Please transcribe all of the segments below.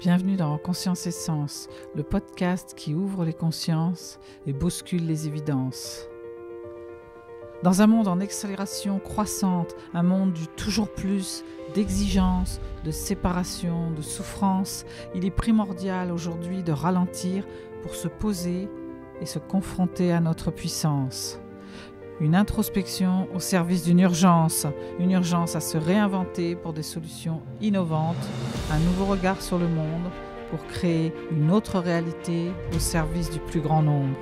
Bienvenue dans Conscience et Sens, le podcast qui ouvre les consciences et bouscule les évidences. Dans un monde en accélération croissante, un monde du toujours plus, d'exigence, de séparation, de souffrance, il est primordial aujourd'hui de ralentir pour se poser et se confronter à notre puissance. Une introspection au service d'une urgence à se réinventer pour des solutions innovantes, un nouveau regard sur le monde pour créer une autre réalité au service du plus grand nombre.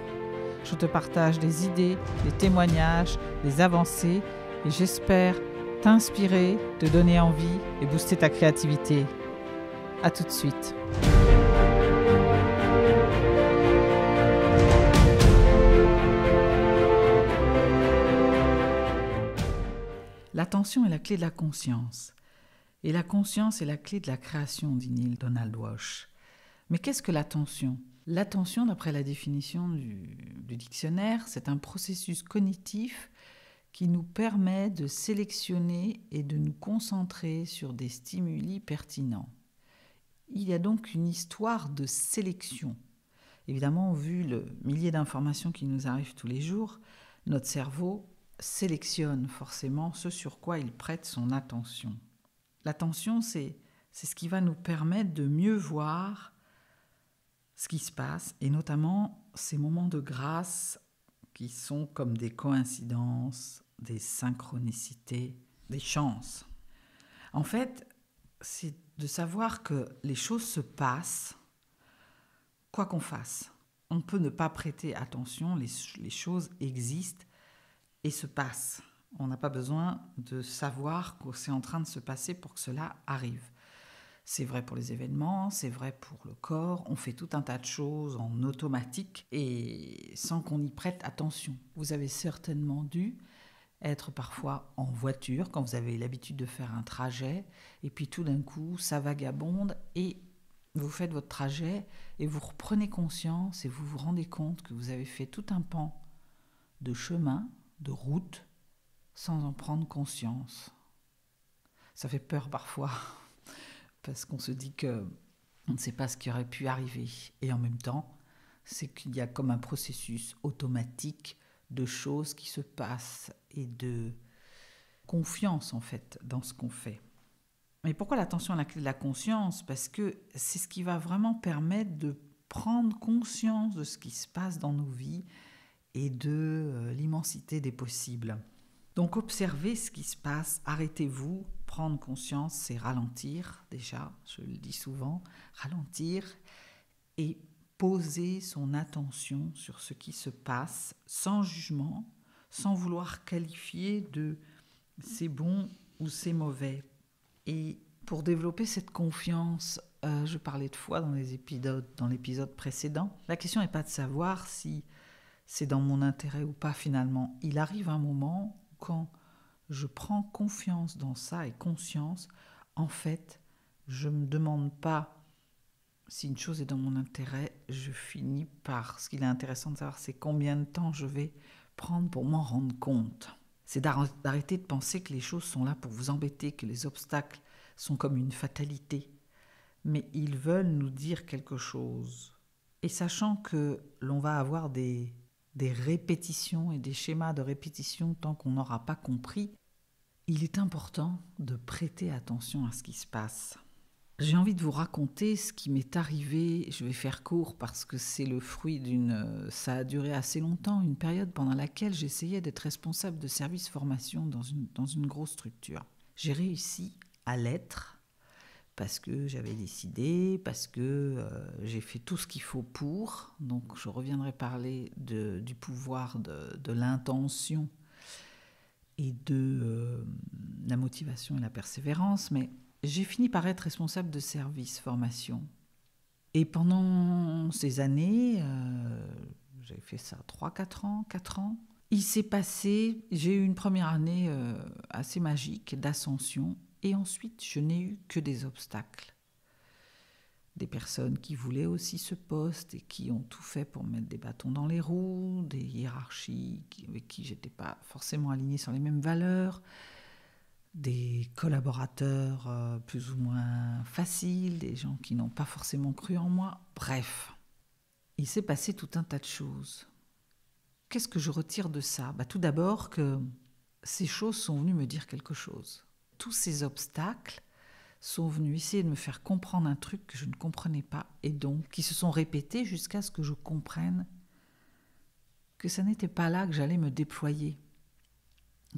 Je te partage des idées, des témoignages, des avancées et j'espère t'inspirer, te donner envie et booster ta créativité. À tout de suite. L'attention est la clé de la conscience. Et la conscience est la clé de la création, dit Neale Donald Walsch. Mais qu'est-ce que l'attention ? L'attention, d'après la définition du dictionnaire, c'est un processus cognitif qui nous permet de sélectionner et de nous concentrer sur des stimuli pertinents. Il y a donc une histoire de sélection. Évidemment, vu le millier d'informations qui nous arrivent tous les jours, notre cerveau sélectionne forcément ce sur quoi il prête son attention. L'attention, c'est ce qui va nous permettre de mieux voir ce qui se passe, et notamment ces moments de grâce qui sont comme des coïncidences, des synchronicités, des chances. En fait, c'est de savoir que les choses se passent, quoi qu'on fasse. On peut ne pas prêter attention, les choses existent et se passent. On n'a pas besoin de savoir que c'est en train de se passer pour que cela arrive. C'est vrai pour les événements, c'est vrai pour le corps. On fait tout un tas de choses en automatique et sans qu'on y prête attention. Vous avez certainement dû être parfois en voiture quand vous avez l'habitude de faire un trajet et puis tout d'un coup, ça vagabonde et vous faites votre trajet et vous reprenez conscience et vous vous rendez compte que vous avez fait tout un pan de chemin, de route, sans en prendre conscience. Ça fait peur parfois, parce qu'on se dit qu'on ne sait pas ce qui aurait pu arriver. Et en même temps, c'est qu'il y a comme un processus automatique de choses qui se passent et de confiance en fait dans ce qu'on fait. Mais pourquoi l'attention est la clé de la conscience ? Parce que c'est ce qui va vraiment permettre de prendre conscience de ce qui se passe dans nos vies et de l'immensité des possibles. Donc observez ce qui se passe, arrêtez-vous, prendre conscience, c'est ralentir déjà, je le dis souvent, ralentir et poser son attention sur ce qui se passe sans jugement, sans vouloir qualifier de c'est bon ou c'est mauvais. Et pour développer cette confiance, je parlais de foi dans l'épisode précédent, la question n'est pas de savoir si c'est dans mon intérêt ou pas finalement. Il arrive un moment où quand je prends confiance dans ça et conscience, en fait, je ne me demande pas si une chose est dans mon intérêt, je finis par, ce qu'il est intéressant de savoir, c'est combien de temps je vais prendre pour m'en rendre compte. C'est d'arrêter de penser que les choses sont là pour vous embêter, que les obstacles sont comme une fatalité. Mais ils veulent nous dire quelque chose. Et sachant que l'on va avoir des répétitions et des schémas de répétition tant qu'on n'aura pas compris, il est important de prêter attention à ce qui se passe. J'ai envie de vous raconter ce qui m'est arrivé, je vais faire court parce que c'est le fruit ça a duré assez longtemps, une période pendant laquelle j'essayais d'être responsable de service formation dans une grosse structure. J'ai réussi à l'être parce que j'avais décidé, parce que j'ai fait tout ce qu'il faut pour. Donc je reviendrai parler du pouvoir de l'intention et de la motivation et la persévérance, mais j'ai fini par être responsable de service formation. Et pendant ces années, j'ai fait ça 4 ans, il s'est passé, j'ai eu une première année assez magique d'ascension, et ensuite je n'ai eu que des obstacles. Des personnes qui voulaient aussi ce poste et qui ont tout fait pour mettre des bâtons dans les roues, des hiérarchies avec qui j'étais pas forcément alignée sur les mêmes valeurs, des collaborateurs plus ou moins faciles, des gens qui n'ont pas forcément cru en moi. Bref, il s'est passé tout un tas de choses. Qu'est-ce que je retire de ça ? Tout d'abord que ces choses sont venues me dire quelque chose. Tous ces obstacles sont venus essayer de me faire comprendre un truc que je ne comprenais pas et donc qui se sont répétés jusqu'à ce que je comprenne que ça n'était pas là que j'allais me déployer,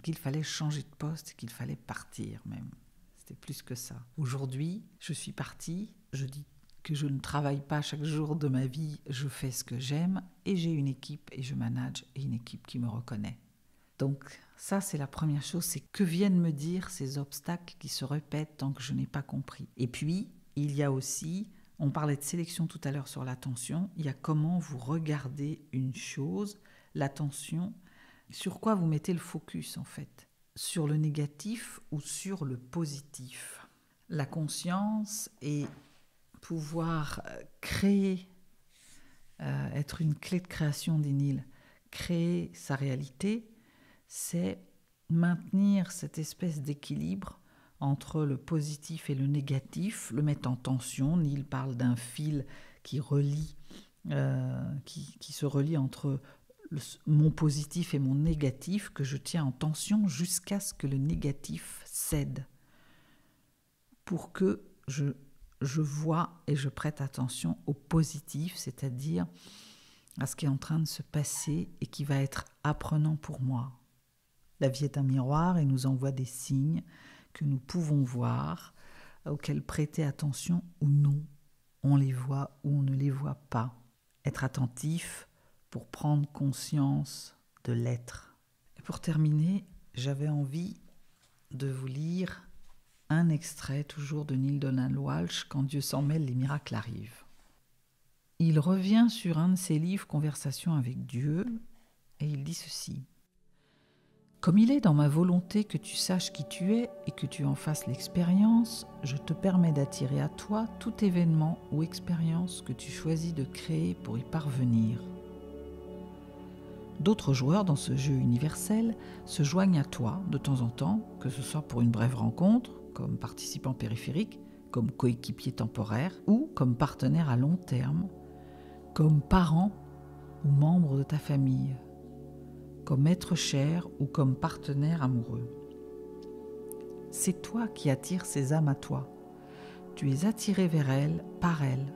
qu'il fallait changer de poste, qu'il fallait partir même. C'était plus que ça. Aujourd'hui, je suis partie, je dis que je ne travaille pas chaque jour de ma vie, je fais ce que j'aime et j'ai une équipe et je manage et une équipe qui me reconnaît. Donc ça, c'est la première chose, c'est que viennent me dire ces obstacles qui se répètent tant que je n'ai pas compris. Et puis, il y a aussi, on parlait de sélection tout à l'heure sur l'attention, il y a comment vous regardez une chose, l'attention, sur quoi vous mettez le focus en fait, sur le négatif ou sur le positif. La conscience et pouvoir créer, être une clé de création d'Enil, créer sa réalité, c'est maintenir cette espèce d'équilibre entre le positif et le négatif, le mettre en tension. Neil parle d'un fil qui relie, qui se relie entre mon positif et mon négatif, que je tiens en tension jusqu'à ce que le négatif cède, pour que je vois et je prête attention au positif, c'est-à-dire à ce qui est en train de se passer et qui va être apprenant pour moi. La vie est un miroir et nous envoie des signes que nous pouvons voir, auxquels prêter attention ou non. On les voit ou on ne les voit pas. Être attentif pour prendre conscience de l'être. Et pour terminer, j'avais envie de vous lire un extrait toujours de Neale Donald Walsch, Quand Dieu s'en mêle, les miracles arrivent. Il revient sur un de ses livres, Conversation avec Dieu, et il dit ceci. Comme il est dans ma volonté que tu saches qui tu es et que tu en fasses l'expérience, je te permets d'attirer à toi tout événement ou expérience que tu choisis de créer pour y parvenir. D'autres joueurs dans ce jeu universel se joignent à toi de temps en temps, que ce soit pour une brève rencontre, comme participant périphérique, comme coéquipier temporaire ou comme partenaire à long terme, comme parent ou membre de ta famille, comme être cher ou comme partenaire amoureux. C'est toi qui attires ces âmes à toi. Tu es attiré vers elles, par elles.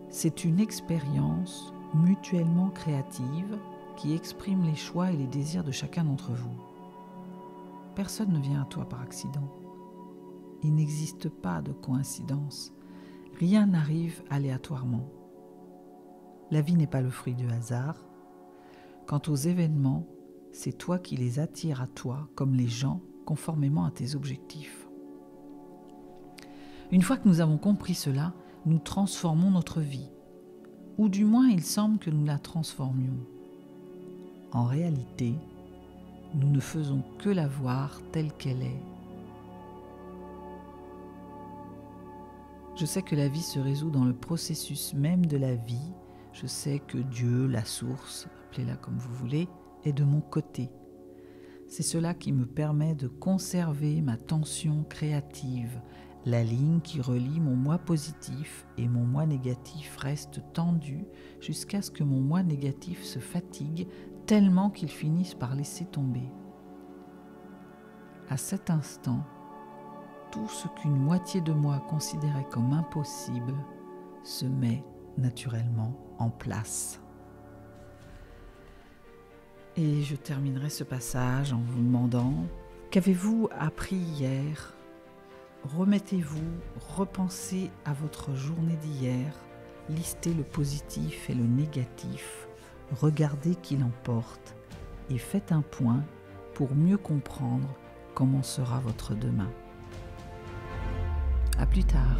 C'est une expérience mutuellement créative qui exprime les choix et les désirs de chacun d'entre vous. Personne ne vient à toi par accident. Il n'existe pas de coïncidence. Rien n'arrive aléatoirement. La vie n'est pas le fruit du hasard. Quant aux événements, c'est toi qui les attires à toi, comme les gens, conformément à tes objectifs. Une fois que nous avons compris cela, nous transformons notre vie. Ou du moins, il semble que nous la transformions. En réalité, nous ne faisons que la voir telle qu'elle est. Je sais que la vie se résout dans le processus même de la vie. Je sais que Dieu, la source, appelez-la comme vous voulez, est de mon côté. C'est cela qui me permet de conserver ma tension créative. La ligne qui relie mon moi positif et mon moi négatif reste tendue jusqu'à ce que mon moi négatif se fatigue tellement qu'il finisse par laisser tomber. À cet instant, tout ce qu'une moitié de moi considérait comme impossible se met naturellement en place. Et je terminerai ce passage en vous demandant, qu'avez-vous appris hier ? Remettez-vous, repensez à votre journée d'hier, listez le positif et le négatif, regardez qui l'emporte et faites un point pour mieux comprendre comment sera votre demain. À plus tard.